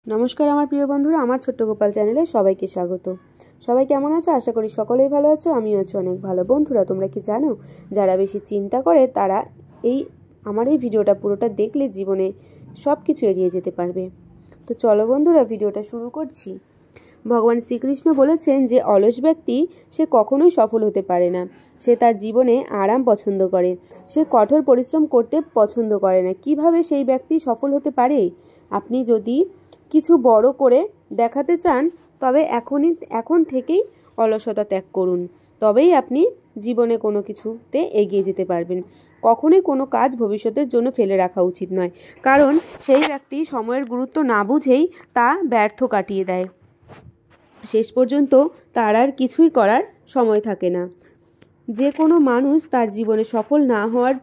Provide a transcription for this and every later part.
নমস্কার আমার প্রিয় বন্ধুরা, আমার ছোট্ট গোপাল চ্যানেলে সবাইকে স্বাগত। সবাই কেমন আছো? আশা করি সকলেই ভালো আছো। আমিও আছি অনেক ভালো। বন্ধুরা, তোমরা কি জানো, যারা বেশি চিন্তা করে তারা আমার এই ভিডিওটা পুরোটা দেখলে জীবনে সব কিছু এড়িয়ে যেতে পারবে। তো চলো বন্ধুরা, ভিডিওটা শুরু করছি। ভগবান শ্রীকৃষ্ণ বলেছেন যে অলস ব্যক্তি সে কখনোই সফল হতে পারে না। সে তার জীবনে আরাম পছন্দ করে, সে কঠোর পরিশ্রম করতে পছন্দ করে না। কিভাবে সেই ব্যক্তি সফল হতে পারে? আপনি যদি কিছু বড় করে দেখাতে চান তবে এখন থেকেই অলসতা ত্যাগ করুন, তবেই আপনি জীবনে কোনো কিছুতে এগিয়ে যেতে পারবেন। কখনোই কোনো কাজ ভবিষ্যতের জন্য ফেলে রাখা উচিত নয়, কারণ সেই ব্যক্তি সময়ের গুরুত্ব না বুঝেই তা ব্যর্থ কাটিয়ে দেয়। শেষ পর্যন্ত তার আর কিছুই করার সময় থাকে না। যে কোনো মানুষ তার জীবনে সফল না হওয়ার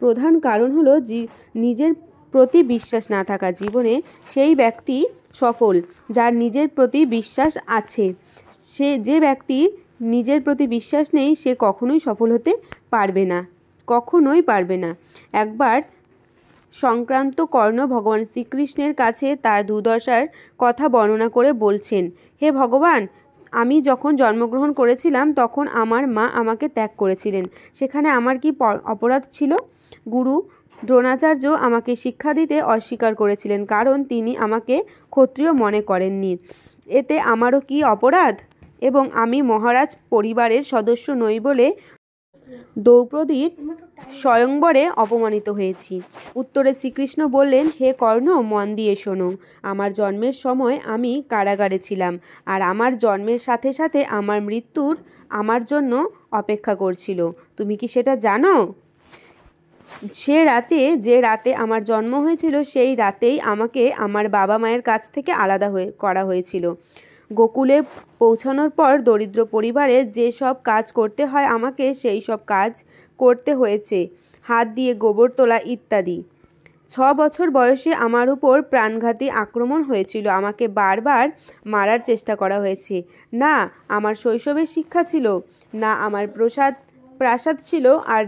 প্রধান কারণ হলো নিজের প্রতি বিশ্বাস না থাকা। জীবনে সেই ব্যক্তি সফল যার নিজের প্রতি বিশ্বাস আছে। যে ব্যক্তি নিজের প্রতি বিশ্বাস নেই সে কখনোই সফল হতে পারবে না, কখনোই পারবে না। একবার সংক্রান্ত কর্ণ ভগবান শ্রীকৃষ্ণের কাছে তার দুর্দশার কথা বর্ণনা করে বলছেন, হে ভগবান, আমি যখন জন্মগ্রহণ করেছিলাম তখন আমার মা আমাকে ত্যাগ করেছিলেন। সেখানে আমার কি অপরাধ ছিল? গুরু দ্রোণাচার্য আমাকে শিক্ষা দিতে অস্বীকার করেছিলেন, কারণ তিনি আমাকে ক্ষত্রিয় মনে করেননি। এতে আমারও কি অপরাধ? এবং আমি মহারাজ পরিবারের সদস্য নই বলে দ্রৌপদীর স্বয়ংবরে অপমানিত হয়েছি। উত্তরে শ্রীকৃষ্ণ বললেন, হে কর্ণ, মন দিয়ে শোনো। আমার জন্মের সময় আমি কারাগারে ছিলাম, আর আমার জন্মের সাথে সাথে আমার মৃত্যুর আমার জন্য অপেক্ষা করছিল। তুমি কি সেটা জানো? যে রাতে আমার জন্ম হয়েছিল সেই রাতেই আমাকে আমার বাবা মায়ের কাছ থেকে আলাদা করা হয়েছিল। গোকুলে পৌঁছানোর পর দরিদ্র পরিবারে যে সব কাজ করতে হয় আমাকে সেই সব কাজ করতে হয়েছে, হাত দিয়ে গোবর তোলা ইত্যাদি। 6 বছর বয়সে আমার উপর প্রাণঘাতী আক্রমণ হয়েছিল। আমাকে বারবার মারার চেষ্টা করা হয়েছে। না আমার শৈশবের শিক্ষা ছিল, না আমার প্রাসাদ ছিল, আর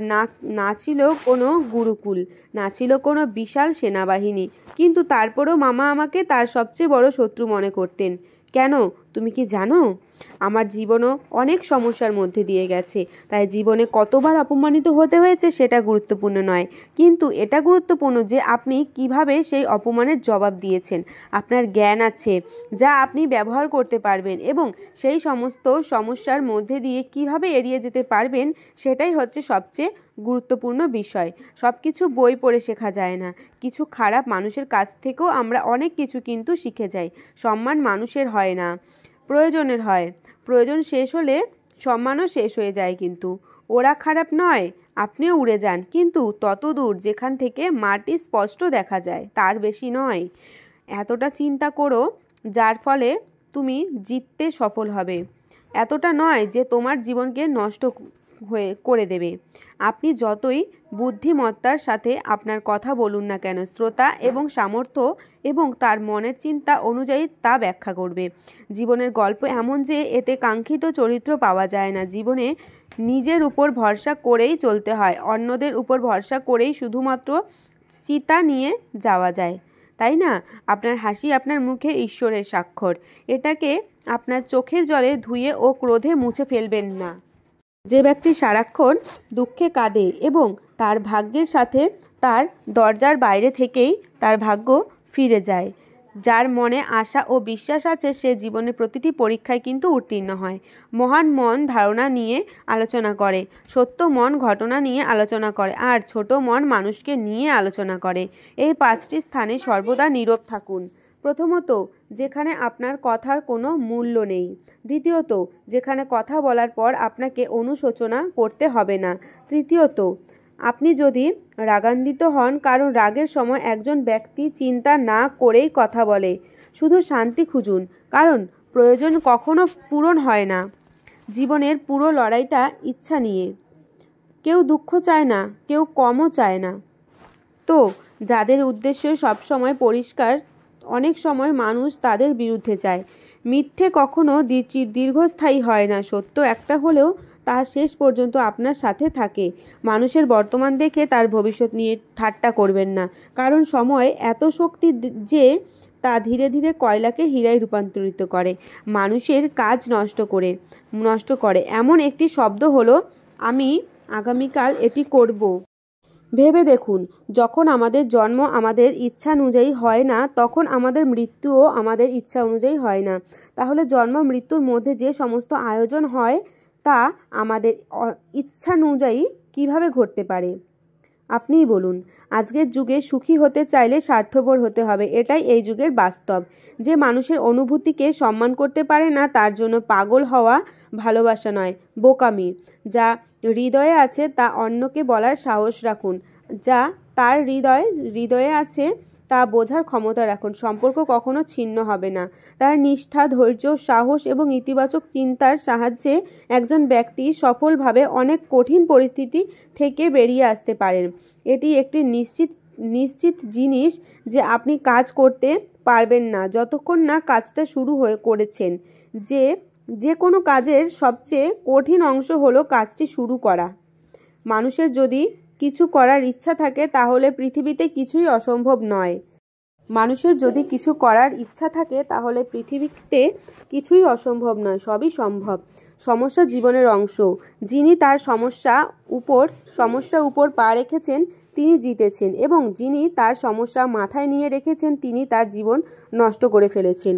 না ছিল কোনো গুরুকুল, না ছিল কোনো বিশাল সেনাবাহিনী। কিন্তু তারপরও মামা আমাকে তার সবচেয়ে বড় শত্রু মনে করতেন। কেন, তুমি কি জানো? আমার জীবনও অনেক সমস্যার মধ্যে দিয়ে গেছে, তাই জীবনে কতবার অপমানিত হতে হয়েছে সেটা গুরুত্বপূর্ণ নয়, কিন্তু এটা গুরুত্বপূর্ণ যে আপনি কিভাবে সেই অপমানের জবাব দিয়েছেন। আপনার জ্ঞান আছে যা আপনি ব্যবহার করতে পারবেন, এবং সেই সমস্ত সমস্যার মধ্যে দিয়ে কিভাবে এড়িয়ে যেতে পারবেন সেটাই হচ্ছে সবচেয়ে গুরুত্বপূর্ণ বিষয়। সব কিছু বই পড়ে শেখা যায় না। কিছু খারাপ মানুষের কাছ থেকেও আমরা অনেক কিছু কিন্তু শিখে যাই। সম্মান মানুষের হয় না, প্রয়োজনের হয়। প্রয়োজন শেষ হলে সম্মানও শেষ হয়ে যায়। কিন্তু ওরা খারাপ নয়, আপনিও উড়ে যান, কিন্তু তত দূর যেখান থেকে মাটি স্পষ্ট দেখা যায় তার বেশি নয়। এতটা চিন্তা করো যার ফলে তুমি জিততে সফল হবে, এতটা নয় যে তোমার জীবনকে নষ্ট করে দেবে। আপনি যতই বুদ্ধিমত্তার সাথে আপনার কথা বলুন না কেন, শ্রোতা এবং সামর্থ্য এবং তার মনের চিন্তা অনুযায়ী তা ব্যাখ্যা করবে। জীবনের গল্প এমন যে এতে কাঙ্ক্ষিত চরিত্র পাওয়া যায় না। জীবনে নিজের উপর ভরসা করেই চলতে হয়, অন্যদের উপর ভরসা করেই শুধুমাত্র চিতা নিয়ে যাওয়া যায়, তাই না? আপনার হাসি আপনার মুখে ঈশ্বরের স্বাক্ষর। এটাকে আপনার চোখের জলে ধুয়ে ও ক্রোধে মুছে ফেলবেন না। যে ব্যক্তি সারাক্ষণ দুঃখে কাঁদে এবং তার ভাগ্যের সাথে তার দরজার বাইরে থেকেই তার ভাগ্য ফিরে যায়, যার মনে আশা ও বিশ্বাস আছে, সে জীবনের প্রতিটি পরীক্ষায় কিন্তু উত্তীর্ণ হয়। মহান মন ধারণা নিয়ে আলোচনা করে, সত্য মন ঘটনা নিয়ে আলোচনা করে, আর ছোট মন মানুষকে নিয়ে আলোচনা করে। এই 5টি স্থানে সর্বদা নীরব থাকুন। প্রথমত, যেখানে আপনার কথার কোনো মূল্য নেই। দ্বিতীয়ত, যেখানে কথা বলার পর আপনাকে অনুশোচনা করতে হবে না। তৃতীয়ত, আপনি যদি রাগান্বিত হন, কারণ রাগের সময় একজন ব্যক্তি চিন্তা না করেই কথা বলে। শুধু শান্তি খুঁজুন, কারণ প্রয়োজন কখনো পূরণ হয় না। জীবনের পুরো লড়াইটা ইচ্ছা নিয়ে। কেউ দুঃখ চায় না, কেউ কমও চায় না। তো যাদের উদ্দেশ্য সবসময় পরিষ্কার, অনেক সময় মানুষ তাদের বিরুদ্ধে যায়। মিথ্যে কখনো দীর্ঘস্থায়ী হয় না। সত্য একটা হলেও তা শেষ পর্যন্ত আপনার সাথে থাকে। মানুষের বর্তমান দেখে তার ভবিষ্যৎ নিয়ে ঠাট্টা করবেন না, কারণ সময় এত শক্তি যে তা ধীরে ধীরে কয়লাকে হীরায় রূপান্তরিত করে, মানুষের কাজ নষ্ট করে। এমন একটি শব্দ হলো আমি আগামীকাল এটি করব। ভেবে দেখুন, যখন আমাদের জন্ম আমাদের ইচ্ছা অনুযায়ী হয় না, তখন আমাদের মৃত্যুও আমাদের ইচ্ছা অনুযায়ী হয় না। তাহলে জন্ম মৃত্যুর মধ্যে যে সমস্ত আয়োজন হয় তা আমাদের ইচ্ছা অনুযায়ী কীভাবে ঘটতে পারে? আপনিই বলুন। আজকের যুগে সুখী হতে চাইলে স্বার্থপর হতে হবে, এটাই এই যুগের বাস্তব। যে মানুষের অনুভূতিকে সম্মান করতে পারে না, তার জন্য পাগল হওয়া ভালোবাসা নয়, বোকামি। যা হৃদয়ে আছে তা অন্যকে বলার সাহস রাখুন। যা তার হৃদয়ে আছে তা বোঝার ক্ষমতা রাখুন। সম্পর্ক কখনো ছিন্ন হবে না। তার নিষ্ঠা, ধৈর্য, সাহস এবং ইতিবাচক চিন্তার সাহায্যে একজন ব্যক্তি সফলভাবে অনেক কঠিন পরিস্থিতি থেকে বেরিয়ে আসতে পারেন। এটি একটি নিশ্চিত জিনিস যে আপনি কাজ করতে পারবেন না যতক্ষণ না কাজটা শুরু করেছেন। যে কোনো কাজের সবচেয়ে কঠিন অংশ হলো কাজটি শুরু করা। মানুষের যদি কিছু করার ইচ্ছা থাকে তাহলে পৃথিবীতে কিছুই অসম্ভব নয়। মানুষের যদি কিছু করার ইচ্ছা থাকে তাহলে পৃথিবীতে কিছুই অসম্ভব নয়, সবই সম্ভব। সমস্যা জীবনের অংশ। যিনি তার সমস্যা উপর পা রেখেছেন তিনি জিতেছেন, এবং যিনি তার সমস্যা মাথায় নিয়ে রেখেছেন তিনি তার জীবন নষ্ট করে ফেলেছেন।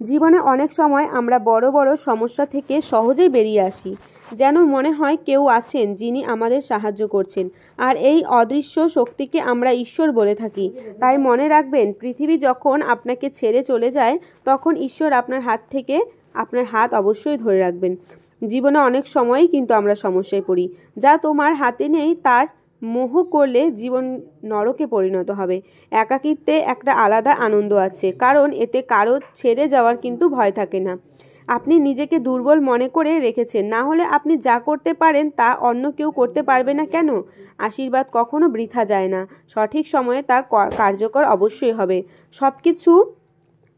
জীবনে অনেক সময় আমরা বড় বড় সমস্যা থেকে সহজেই বেরিয়ে আসি, যেন মনে হয় কেউ আছেন যিনি আমাদের সাহায্য করছেন, আর এই অদৃশ্য শক্তিকে আমরা ঈশ্বর বলে থাকি। তাই মনে রাখবেন, পৃথিবী যখন আপনাকে ছেড়ে চলে যায় তখন ঈশ্বর আপনার হাত অবশ্যই ধরে রাখবেন। জীবনে অনেক সময়ই কিন্তু আমরা সমস্যায় পড়ি। যা তোমার হাতে নেই তার মোহ করলে জীবন নরকে পরিণত হবে। একাকিত্বে একটা আলাদা আনন্দ আছে, কারণ এতে কারো ছেড়ে যাওয়ার কিন্তু ভয় থাকে না। আপনি নিজেকে দুর্বল মনে করে রেখেছেন, না হলে আপনি যা করতে পারেন তা অন্য কেউ করতে পারবে না কেন? আশীর্বাদ কখনো বৃথা যায় না, সঠিক সময়ে তা কার্যকর অবশ্যই হবে। সব কিছু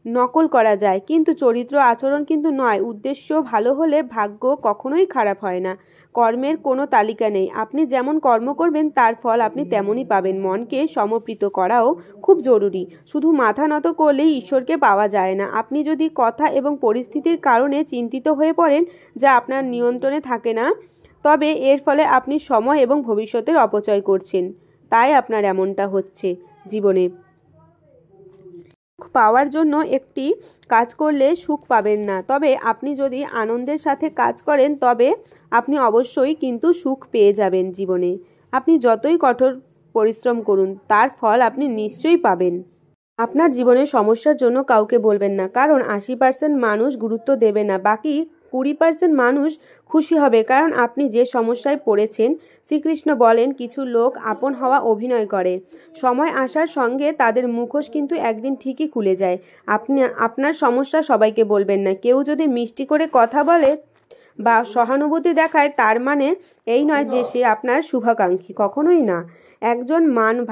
নকল করা যায়, কিন্তু চরিত্র আচরণ কিন্তু নয়। উদ্দেশ্য ভালো হলে ভাগ্য কখনোই খারাপ হয় না। কর্মের কোনো তালিকা নেই, আপনি যেমন কর্ম করবেন তার ফল আপনি তেমনই পাবেন। মনকে সমর্পিত করাও খুব জরুরি। শুধু মাথা নত করলেই ঈশ্বরকে পাওয়া যায় না। আপনি যদি কথা এবং পরিস্থিতির কারণে চিন্তিত হয়ে পড়েন যা আপনার নিয়ন্ত্রণে থাকে না, তবে এর ফলে আপনি সময় এবং ভবিষ্যতের অপচয় করছেন। তাই আপনার এমনটা হচ্ছে জীবনে। পাওয়ার জন্য একটি কাজ করলে সুখ পাবেন না, তবে আপনি যদি আনন্দের সাথে কাজ করেন তবে আপনি অবশ্যই কিন্তু সুখ পেয়ে যাবেন জীবনে। আপনি যতই কঠোর পরিশ্রম করুন তার ফল আপনি নিশ্চয়ই পাবেন। আপনার জীবনের সমস্যার জন্য কাউকে বলবেন না, কারণ 80% মানুষ গুরুত্ব দেবে না, বাকি 20% মানুষ খুশি হবে কারণ আপনি যে সমস্যায় পড়েছেন। শ্রীকৃষ্ণ বলেন, কিছু লোক আপন হওয়া অভিনয় করে, সময় আসার সঙ্গে তাদের মুখোশ কিন্তু একদিন ঠিকই খুলে যায়। আপনি আপনার সমস্যা সবাইকে বলবেন না। কেউ যদি মিষ্টি করে কথা বলে বা সহানুভূতি দেখায় তার মানে এই নয় যে সে আপনার শুভাকাঙ্ক্ষী, কখনোই না। একজন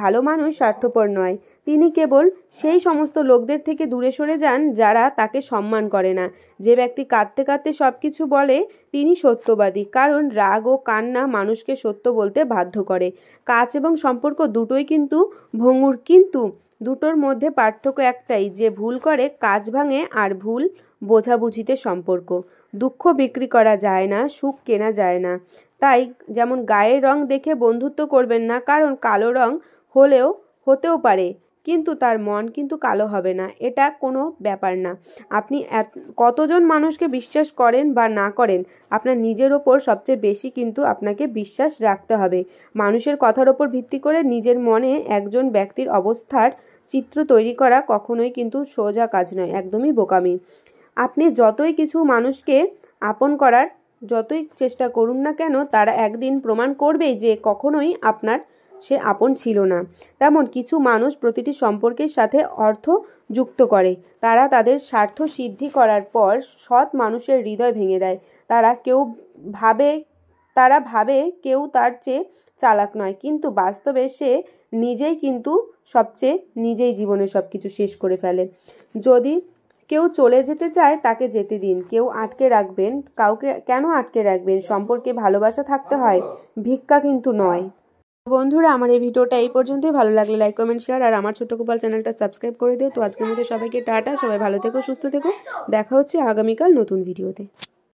ভালো মানুষ স্বার্থপর নয়, তিনি কেবল সেই সমস্ত লোকদের থেকে দূরে সরে যান যারা তাকে সম্মান করে না। যে ব্যক্তি কাঁদতে কাঁদতে সব কিছু বলে তিনি সত্যবাদী, কারণ রাগ ও কান্না মানুষকে সত্য বলতে বাধ্য করে। কাজ এবং সম্পর্ক দুটোই কিন্তু ভঙ্গুর, কিন্তু দুটোর মধ্যে পার্থক্য একটাই, যে ভুল করে কাজ ভাঙে আর ভুল বোঝাবুঝিতে সম্পর্ক। দুঃখ বিক্রি করা যায় না, সুখ কেনা যায় না। তাই যেমন গায়ের রং দেখে বন্ধুত্ব করবেন না, কারণ কালো রং হতেও পারে কিন্তু তার মন কিন্তু কালো হবে না, এটা কোনো ব্যাপার না। আপনি কতজন মানুষকে বিশ্বাস করেন বা না করেন, আপনার নিজের ওপর সবচেয়ে বেশি কিন্তু আপনাকে বিশ্বাস রাখতে হবে। মানুষের কথার ওপর ভিত্তি করে নিজের মনে একজন ব্যক্তির অবস্থার চিত্র তৈরি করা কখনোই কিন্তু সোজা কাজ নয়, একদমই বোকামি। আপনি যতই কিছু মানুষকে আপন করার যতই চেষ্টা করুন না কেন, তারা একদিন প্রমাণ করবেই যে কখনোই আপনার সে আপন ছিল না। তেমন কিছু মানুষ প্রতিটি সম্পর্কের সাথে অর্থ যুক্ত করে। তারা তাদের স্বার্থ সিদ্ধি করার পর সৎ মানুষের হৃদয় ভেঙে দেয়। তারা ভাবে কেউ তার চেয়ে চালাক নয়, কিন্তু বাস্তবে সে নিজেই জীবনে সবকিছু শেষ করে ফেলে। যদি কেউ চলে যেতে চায় তাকে যেতে দিন। কাউকে কেন আটকে রাখবেন? সম্পর্কে ভালোবাসা থাকতে হয়, ভিক্ষা কিন্তু নয়। বন্ধুরা, আমার এই ভিডিওটা এই পর্যন্তই। ভালো লাগলে লাইক, কমেন্ট, শেয়ার আর আমার ছোট্ট গোপাল চ্যানেলটা সাবস্ক্রাইব করে দিও। তো আজকের মধ্যে সবাইকে টাটা, সবাই ভালো থেকো, সুস্থ থেকো। দেখা হচ্ছে আগামীকাল নতুন ভিডিওতে।